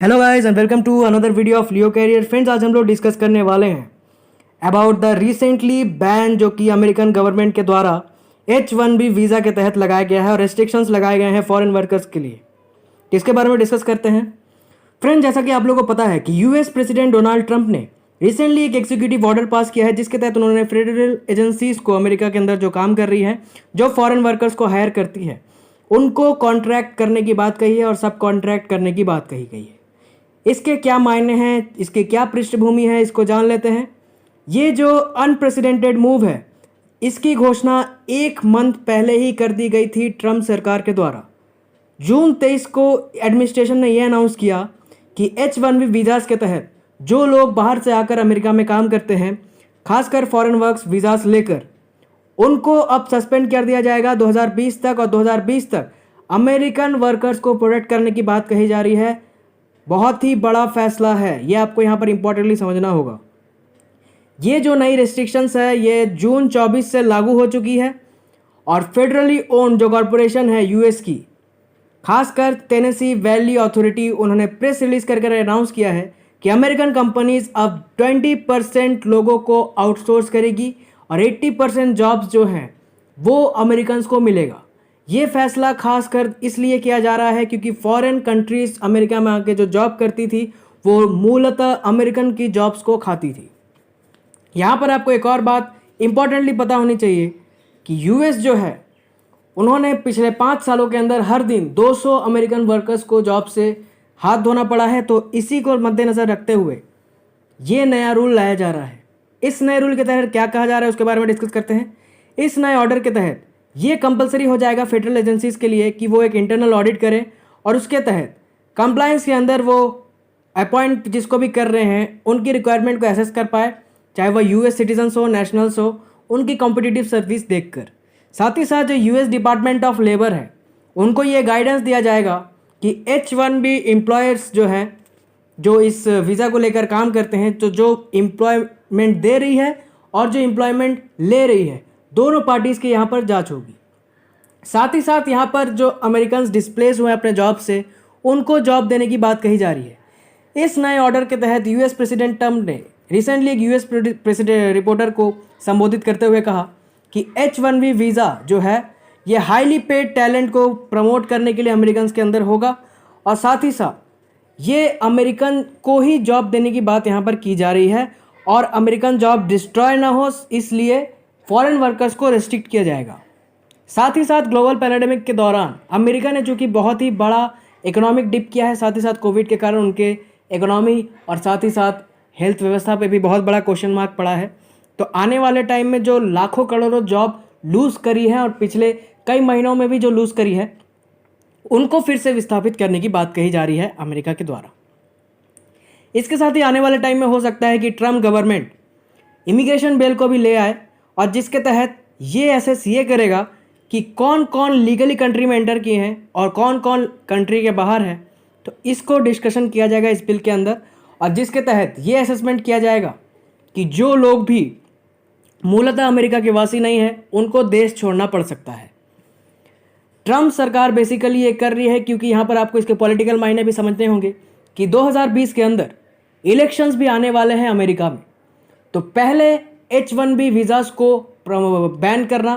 Hello guys and welcome to another video of Leo Career friends. आज हम लोग discuss करने वाले हैं अबाउट द रिसेंटली बैन जो कि अमेरिकन गवर्नमेंट के द्वारा H1B वीज़ा के तहत लगाया गया है और रेस्ट्रिक्शंस लगाए गए हैं फॉरेन वर्कर्स के लिए। इसके बारे में डिस्कस करते हैं फ्रेंड्स। जैसा कि आप लोगों को पता है कि यूएस प्रेसिडेंट डोनाल्ड ट्रंप ने रिसेंटली एक एग्जीक्यूटिव ऑर्डर पास किया है जिसके तहत उन्होंने फेडरल एजेंसीज को अमेरिका के अंदर जो काम कर रही है, जो फॉरेन वर्कर्स को हायर करती है, उनको कॉन्ट्रैक्ट करने की बात कही है और सब कॉन्ट्रैक्ट करने की बात कही गई है। इसके क्या मायने हैं, इसके क्या पृष्ठभूमि है, इसको जान लेते हैं। ये जो अनप्रेसिडेंटेड मूव है, इसकी घोषणा एक मंथ पहले ही कर दी गई थी ट्रंप सरकार के द्वारा। जून 23 को एडमिनिस्ट्रेशन ने यह अनाउंस किया कि H1B वीज़ास के तहत जो लोग बाहर से आकर अमेरिका में काम करते हैं, खासकर फॉरेन वर्क्स वीज़ास लेकर, उनको अब सस्पेंड कर दिया जाएगा 2020 तक। और 2020 तक अमेरिकन वर्कर्स को प्रोटेक्ट करने की बात कही जा रही है। बहुत ही बड़ा फैसला है, ये आपको यहाँ पर इंपॉर्टेंटली समझना होगा। ये जो नई रेस्ट्रिक्शंस है ये जून 24 से लागू हो चुकी है और फेडरली ओन्ड जो कॉरपोरेशन है यूएस की, खासकर टेनेसी वैली अथॉरिटी, उन्होंने प्रेस रिलीज करके अनाउंस किया है कि अमेरिकन कंपनीज अब 20% लोगों को आउटसोर्स करेगी और 80% जॉब्स जो हैं वो अमेरिकन को मिलेगा। ये फैसला खासकर इसलिए किया जा रहा है क्योंकि फॉरेन कंट्रीज अमेरिका में आके जो जॉब करती थी वो मूलतः अमेरिकन की जॉब्स को खाती थी। यहाँ पर आपको एक और बात इंपॉर्टेंटली पता होनी चाहिए कि यूएस जो है, उन्होंने पिछले 5 सालों के अंदर हर दिन 200 अमेरिकन वर्कर्स को जॉब से हाथ धोना पड़ा है। तो इसी को मद्देनज़र रखते हुए ये नया रूल लाया जा रहा है। इस नए रूल के तहत क्या कहा जा रहा है उसके बारे में डिस्कस करते हैं। इस नए ऑर्डर के तहत ये कंपलसरी हो जाएगा फेडरल एजेंसीज के लिए कि वो एक इंटरनल ऑडिट करें और उसके तहत कंप्लायंस के अंदर वो अपॉइंट जिसको भी कर रहे हैं उनकी रिक्वायरमेंट को एसेस कर पाए, चाहे वह यूएस सिटीजन्स हो, नेशनल्स हो, उनकी कॉम्पिटिटिव सर्विस देखकर। साथ ही साथ जो यूएस डिपार्टमेंट ऑफ लेबर है, उनको ये गाइडेंस दिया जाएगा कि H1B एम्प्लॉयर्स जो हैं, जो इस वीज़ा को लेकर काम करते हैं, तो जो एम्प्लॉयमेंट दे रही है और जो एम्प्लॉयमेंट ले रही है, दोनों पार्टीज़ की यहाँ पर जांच होगी। साथ ही साथ यहाँ पर जो अमेरिकन डिस्प्लेस हुए अपने जॉब से, उनको जॉब देने की बात कही जा रही है। इस नए ऑर्डर के तहत यूएस प्रेसिडेंट ट्रंप ने रिसेंटली एक यूएस प्रेसिडेंट रिपोर्टर को संबोधित करते हुए कहा कि H1B वीज़ा जो है ये हाईली पेड टैलेंट को प्रमोट करने के लिए अमेरिकन के अंदर होगा और साथ ही साथ ये अमेरिकन को ही जॉब देने की बात यहाँ पर की जा रही है और अमेरिकन जॉब डिस्ट्रॉय ना हो, इसलिए फॉरेन वर्कर्स को रेस्ट्रिक्ट किया जाएगा। साथ ही साथ ग्लोबल पैंडेमिक के दौरान अमेरिका ने चूँकि बहुत ही बड़ा इकोनॉमिक डिप किया है, साथ ही साथ कोविड के कारण उनके इकोनॉमी और साथ ही साथ हेल्थ व्यवस्था पे भी बहुत बड़ा क्वेश्चन मार्क पड़ा है। तो आने वाले टाइम में जो लाखों करोड़ों जॉब लूज़ करी है और पिछले कई महीनों में भी जो लूज़ करी है, उनको फिर से विस्थापित करने की बात कही जा रही है अमेरिका के द्वारा। इसके साथ ही आने वाले टाइम में हो सकता है कि ट्रम्प गवर्नमेंट इमिग्रेशन बिल को भी ले आए और जिसके तहत ये एसेस ये करेगा कि कौन कौन लीगली कंट्री में एंटर किए हैं और कौन कौन कंट्री के बाहर है। तो इसको डिस्कशन किया जाएगा इस बिल के अंदर और जिसके तहत ये असेसमेंट किया जाएगा कि जो लोग भी मूलतः अमेरिका के वासी नहीं हैं उनको देश छोड़ना पड़ सकता है। ट्रंप सरकार बेसिकली ये कर रही है क्योंकि यहाँ पर आपको इसके पॉलिटिकल मायने भी समझने होंगे कि 2020 के अंदर इलेक्शंस भी आने वाले हैं अमेरिका में। तो पहले H1B वीज़ास को बैन करना,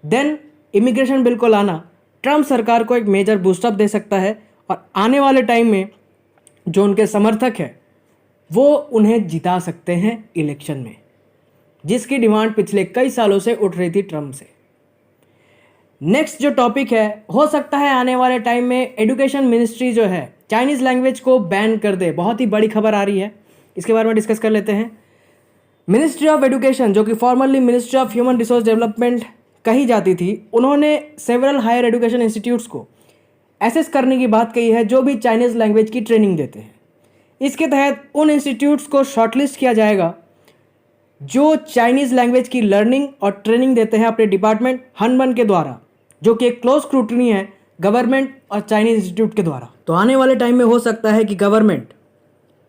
देन इमिग्रेशन बिल को लाना, ट्रंप सरकार को एक मेजर बूस्टअप दे सकता है और आने वाले टाइम में जो उनके समर्थक हैं वो उन्हें जिता सकते हैं इलेक्शन में, जिसकी डिमांड पिछले कई सालों से उठ रही थी ट्रंप से। नेक्स्ट जो टॉपिक है, हो सकता है आने वाले टाइम में एजुकेशन मिनिस्ट्री जो है चाइनीज़ लैंग्वेज को बैन कर दे। बहुत ही बड़ी खबर आ रही है, इसके बारे में डिस्कस कर लेते हैं। मिनिस्ट्री ऑफ एजुकेशन, जो कि formerly ministry of human resource development कही जाती थी, उन्होंने सेवरल हायर एजुकेशन इंस्टीट्यूट्स को एसेस करने की बात कही है जो भी चाइनीज़ लैंग्वेज की ट्रेनिंग देते हैं। इसके तहत उन इंस्टीट्यूट्स को शॉर्टलिस्ट किया जाएगा जो चाइनीज़ लैंग्वेज की लर्निंग और ट्रेनिंग देते हैं अपने डिपार्टमेंट हनबन के द्वारा, जो कि एक क्लोज स्क्रूटनी है गवर्नमेंट और चाइनीज़ इंस्टीट्यूट के द्वारा। तो आने वाले टाइम में हो सकता है कि गवर्नमेंट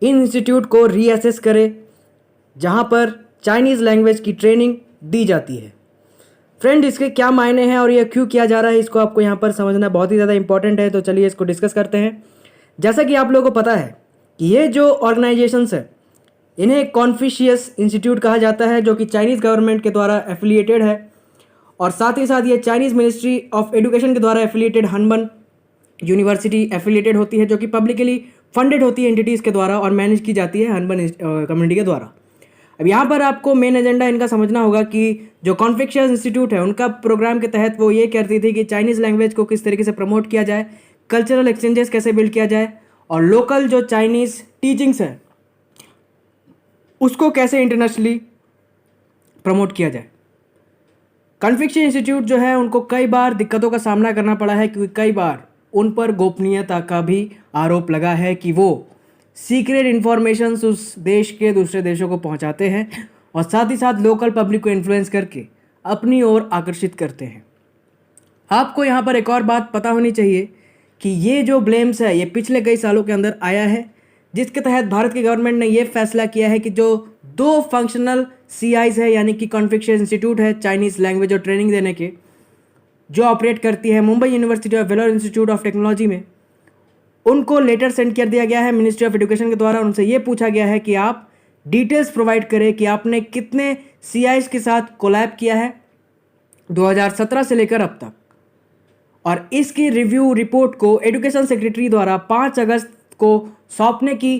इन इंस्टीट्यूट को रीअसेस करे जहां पर चाइनीज़ लैंग्वेज की ट्रेनिंग दी जाती है। फ्रेंड, इसके क्या मायने हैं और ये क्यों किया जा रहा है, इसको आपको यहाँ पर समझना बहुत ही ज़्यादा इंपॉर्टेंट है। तो चलिए इसको डिस्कस करते हैं। जैसा कि आप लोगों को पता है कि ये जो ऑर्गेनाइजेशंस है इन्हें कॉन्फ्यूशियस इंस्टीट्यूट कहा जाता है, जो कि चाइनीज़ गवर्नमेंट के द्वारा एफिलिएटेड है, और साथ ही साथ ये चाइनीज़ मिनिस्ट्री ऑफ एजुकेशन के द्वारा एफिलिएटेड हनबन यूनिवर्सिटी एफिलिएटेड होती है, जो कि पब्लिकली फंडेड होती है एंटिटीज़ के द्वारा और मैनेज की जाती है हनबन कम्युनिटी के द्वारा। अब यहाँ पर आपको मेन एजेंडा इनका समझना होगा कि जो कॉन्फ्यूशियस इंस्टीट्यूट है उनका प्रोग्राम के तहत वो ये करती थी कि चाइनीज़ लैंग्वेज को किस तरीके से प्रमोट किया जाए, कल्चरल एक्सचेंजेस कैसे बिल्ड किया जाए, और लोकल जो चाइनीज़ टीचिंग्स है उसको कैसे इंटरनेशनली प्रमोट किया जाए। कन्फ्यूशियस इंस्टीट्यूट जो है उनको कई बार दिक्कतों का सामना करना पड़ा है, क्योंकि कई बार उन पर गोपनीयता का भी आरोप लगा है कि वो सीक्रेट इन्फॉर्मेशन उस देश के दूसरे देशों को पहुंचाते हैं और साथ ही साथ लोकल पब्लिक को इन्फ्लुएंस करके अपनी ओर आकर्षित करते हैं। आपको यहाँ पर एक और बात पता होनी चाहिए कि ये जो ब्लेम्स है ये पिछले कई सालों के अंदर आया है, जिसके तहत भारत की गवर्नमेंट ने ये फैसला किया है कि जो 2 फंक्शनल CIs है, यानी कि कॉन्फ्यूशियस इंस्टीट्यूट है चाइनीज़ लैंग्वेज और ट्रेनिंग देने के, जो ऑपरेट करती है मुंबई यूनिवर्सिटी और वेलोर इंस्टीट्यूट ऑफ टेक्नोलॉजी में, उनको लेटर सेंड कर दिया गया है मिनिस्ट्री ऑफ एजुकेशन के द्वारा। उनसे ये पूछा गया है कि आप डिटेल्स प्रोवाइड करें कि आपने कितने CIs के साथ कोलैब किया है 2017 से लेकर अब तक, और इसकी रिव्यू रिपोर्ट को एजुकेशन सेक्रेटरी द्वारा 5 अगस्त को सौंपने की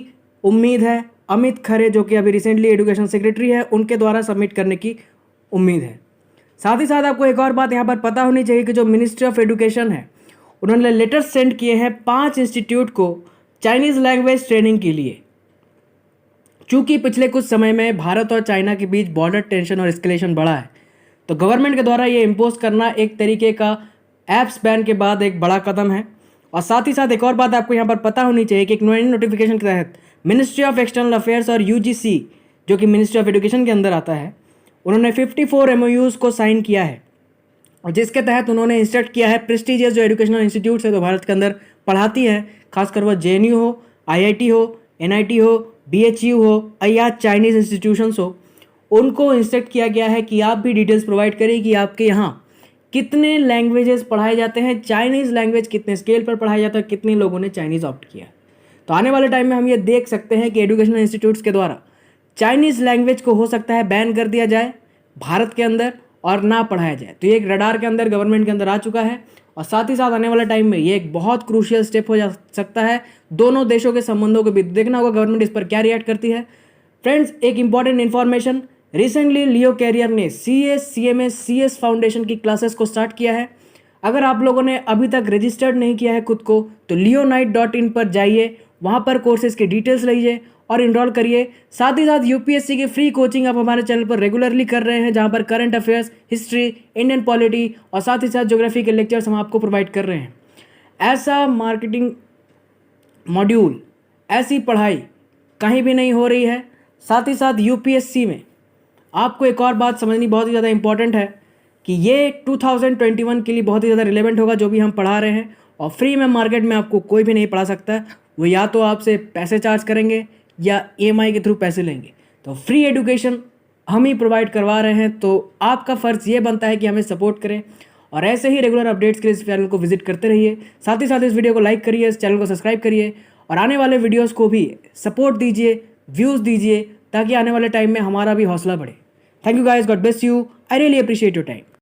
उम्मीद है। अमित खरे जो कि अभी रिसेंटली एजुकेशन सेक्रेटरी है, उनके द्वारा सबमिट करने की उम्मीद है। साथ ही साथ आपको एक और बात यहाँ पर पता होनी चाहिए कि जो मिनिस्ट्री ऑफ एजुकेशन है उन्होंने लेटर्स सेंड किए हैं 5 इंस्टीट्यूट को चाइनीज़ लैंग्वेज ट्रेनिंग के लिए। चूँकि पिछले कुछ समय में भारत और चाइना के बीच बॉर्डर टेंशन और एस्केलेशन बढ़ा है, तो गवर्नमेंट के द्वारा ये इम्पोज करना एक तरीके का ऐप्स बैन के बाद एक बड़ा कदम है। और साथ ही साथ एक और बात आपको यहाँ पर पता होनी चाहिए कि एक नई नोटिफिकेशन के तहत मिनिस्ट्री ऑफ एक्सटर्नल अफेयर्स और UGC जो कि मिनिस्ट्री ऑफ एजुकेशन के अंदर आता है, उन्होंने 54 MOUs को साइन किया है, और जिसके तहत उन्होंने इंस्ट्रक्ट किया है प्रेस्टिजियस जो एजुकेशनल इंस्टीट्यूट्स है तो भारत के अंदर पढ़ाती हैं, खासकर वह JNU हो, IIT हो, NIT हो, BHU हो या चाइनीज़ इंस्टीट्यूशंस हो, उनको इंस्ट्रक्ट किया गया है कि आप भी डिटेल्स प्रोवाइड करें कि आपके यहाँ कितने लैंग्वेजेस पढ़ाए जाते हैं, चाइनीज़ लैंग्वेज कितने स्केल पर पढ़ाया जाता है, कितने लोगों ने चाइनीज़ ऑप्ट किया। तो आने वाले टाइम में हम ये देख सकते हैं कि एजुकेशनल इंस्टीट्यूट्स के द्वारा चाइनीज़ लैंग्वेज को हो सकता है बैन कर दिया जाए भारत के अंदर और ना पढ़ाया जाए। तो ये एक रडार के अंदर गवर्नमेंट के अंदर आ चुका है, और साथ ही साथ आने वाले टाइम में ये एक बहुत क्रूशियल स्टेप हो जा सकता है दोनों देशों के संबंधों के बीच। देखना होगा गवर्नमेंट इस पर क्या रिएक्ट करती है। फ्रेंड्स, एक इंपॉर्टेंट इन्फॉर्मेशन, रिसेंटली लियो कैरियर ने CS, CMA, CS फाउंडेशन की क्लासेस को स्टार्ट किया है। अगर आप लोगों ने अभी तक रजिस्टर्ड नहीं किया है खुद को, तो leonite.in पर जाइए, वहाँ पर कोर्सेज की डिटेल्स लीजिए और इनरोल करिए। साथ ही साथ UPSC की फ्री कोचिंग आप हमारे चैनल पर रेगुलरली कर रहे हैं, जहाँ पर current affairs, history, Indian polity और साथ ही साथ ज्योग्राफी के लेक्चर्स हम आपको प्रोवाइड कर रहे हैं। ऐसा मार्केटिंग मॉड्यूल, ऐसी पढ़ाई कहीं भी नहीं हो रही है। साथ ही साथ UPSC में आपको एक और बात समझनी बहुत ही ज़्यादा इंपॉर्टेंट है कि ये 2021 के लिए बहुत ही ज़्यादा रिलेवेंट होगा जो भी हम पढ़ा रहे हैं, और फ्री में मार्केट में आपको कोई भी नहीं पढ़ा सकता है। वो या तो आपसे पैसे चार्ज करेंगे या EMI के थ्रू पैसे लेंगे। तो फ्री एजुकेशन हम ही प्रोवाइड करवा रहे हैं, तो आपका फ़र्ज़ ये बनता है कि हमें सपोर्ट करें, और ऐसे ही रेगुलर अपडेट्स के लिए इस चैनल को विजिट करते रहिए। साथ ही साथ इस वीडियो को लाइक करिए, इस चैनल को सब्सक्राइब करिए, और आने वाले वीडियोज़ को भी सपोर्ट दीजिए, व्यूज़ दीजिए, ताकि आने वाले टाइम में हमारा भी हौसला बढ़े। Thank you guys, God bless you. I really appreciate your time.